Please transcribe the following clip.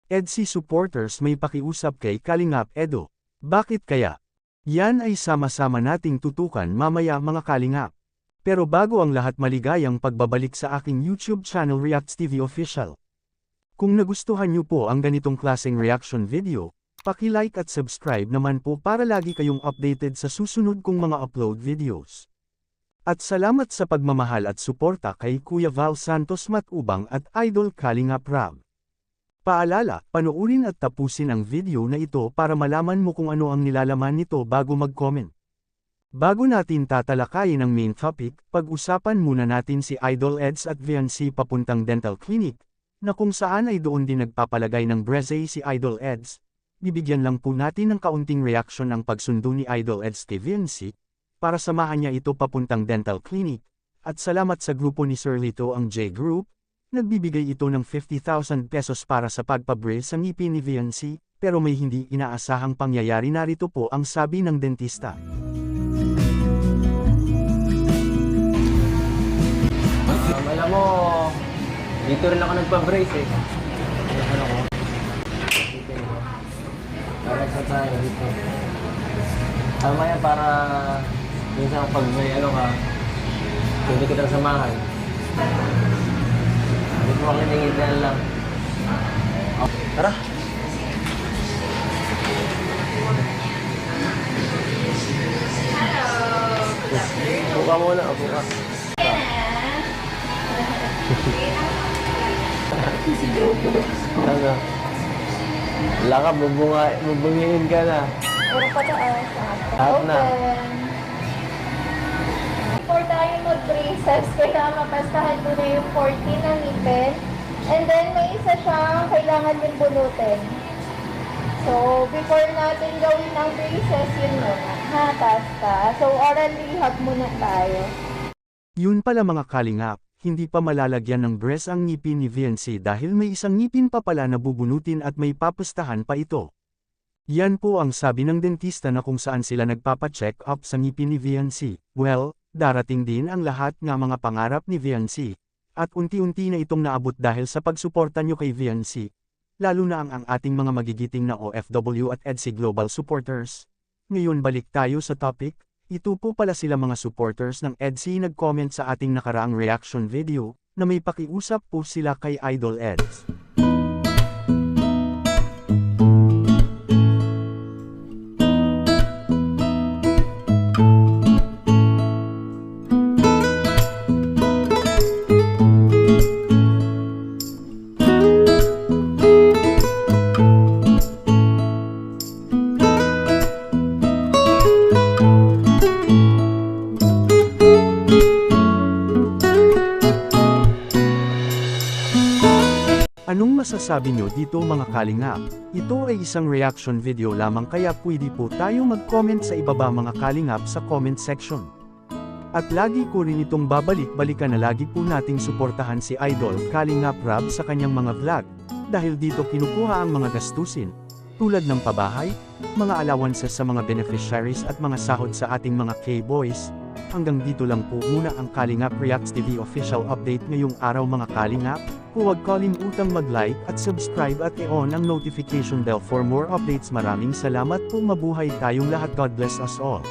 EDSI supporters may pakiusap kay Kalingap Edo. Bakit kaya? Yan ay sama-sama nating tutukan mamaya mga Kalingap. Pero bago ang lahat, maligayang pagbabalik sa aking YouTube channel Reacts TV Official. Kung nagustuhan niyo po ang ganitong klaseng reaction video, paki-like at subscribe naman po para lagi kayong updated sa susunod kong mga upload videos. At salamat sa pagmamahal at suporta kay Kuya Val Santos Matubang at Idol Kalingap Rab. Paalala, panoorin at tapusin ang video na ito para malaman mo kung ano ang nilalaman nito bago mag-comment. Bago natin tatalakayin ang main topic, pag-usapan muna natin si Idol Eds at Viancy papuntang dental clinic, na kung saan ay doon din nagpapalagay ng braces si Idol Eds. Bibigyan lang po natin ng kaunting reaction ang pagsundo ni Idol Eds kay Viancy, para samahan niya ito papuntang dental clinic, at salamat sa grupo ni Sir Lito ang J Group, nagbibigay ito ng 50,000 pesos para sa pagpabrace sa ngipin ni Viancy, pero may hindi inaasahang pangyayari. Narito po ang sabi ng dentista. Alam mo, dito rin ako nagpa-brace eh. Ano ko? Para sa tayo dito. Tama yan para minsan pag may ano ka, pwede kitang samahan. Dito ako nangingitan lang. Tara! Hello! Buka muna, buka. Ano? Wala ka, bubungiin ka na. Puro pa taas. Lahat na. Before tayo mag-braces, kailangan mapastahan muna yung 14 ng ngipin. And then, may isa siyang kailangan din bunutin. So, before natin gawin ang braces, yun muna. Taas. So, oral rehab muna tayo. Yun pala mga Kalingap, hindi pa malalagyan ng brace ang ngipin ni Viancy dahil may isang ngipin pa pala na bubunutin at may papustahan pa ito. Yan po ang sabi ng dentista na kung saan sila nagpapa-check up sa ngipin ni Viancy. Well, darating din ang lahat ng mga pangarap ni Viancy. At unti-unti na itong naabot dahil sa pagsuporta nyo kay Viancy. Lalo na ang ating mga magigiting na OFW at EDSI Global supporters. Ngayon balik tayo sa topic. Ito po pala sila mga supporters ng EDSI nag-comment sa ating nakaraang reaction video, na may pakiusap po sila kay Idol Eds. Anong masasabi nyo dito mga Kalingap? Ito ay isang reaction video lamang kaya pwede po tayo mag-comment sa ibaba mga Kalingap sa comment section. At lagi ko rin itong babalik-balikan na lagi po nating suportahan si Idol Kalingap Rab sa kanyang mga vlog, dahil dito kinukuha ang mga gastusin, tulad ng pabahay, mga allowances sa mga beneficiaries at mga sahod sa ating mga K-boys. Hanggang dito lang po muna ang Kalingap Reacts TV official update ngayong araw mga Kalingap. Huwag kalimutang mag-like at subscribe at i-on ang notification bell for more updates. Maraming salamat po, mabuhay tayong lahat. God bless us all.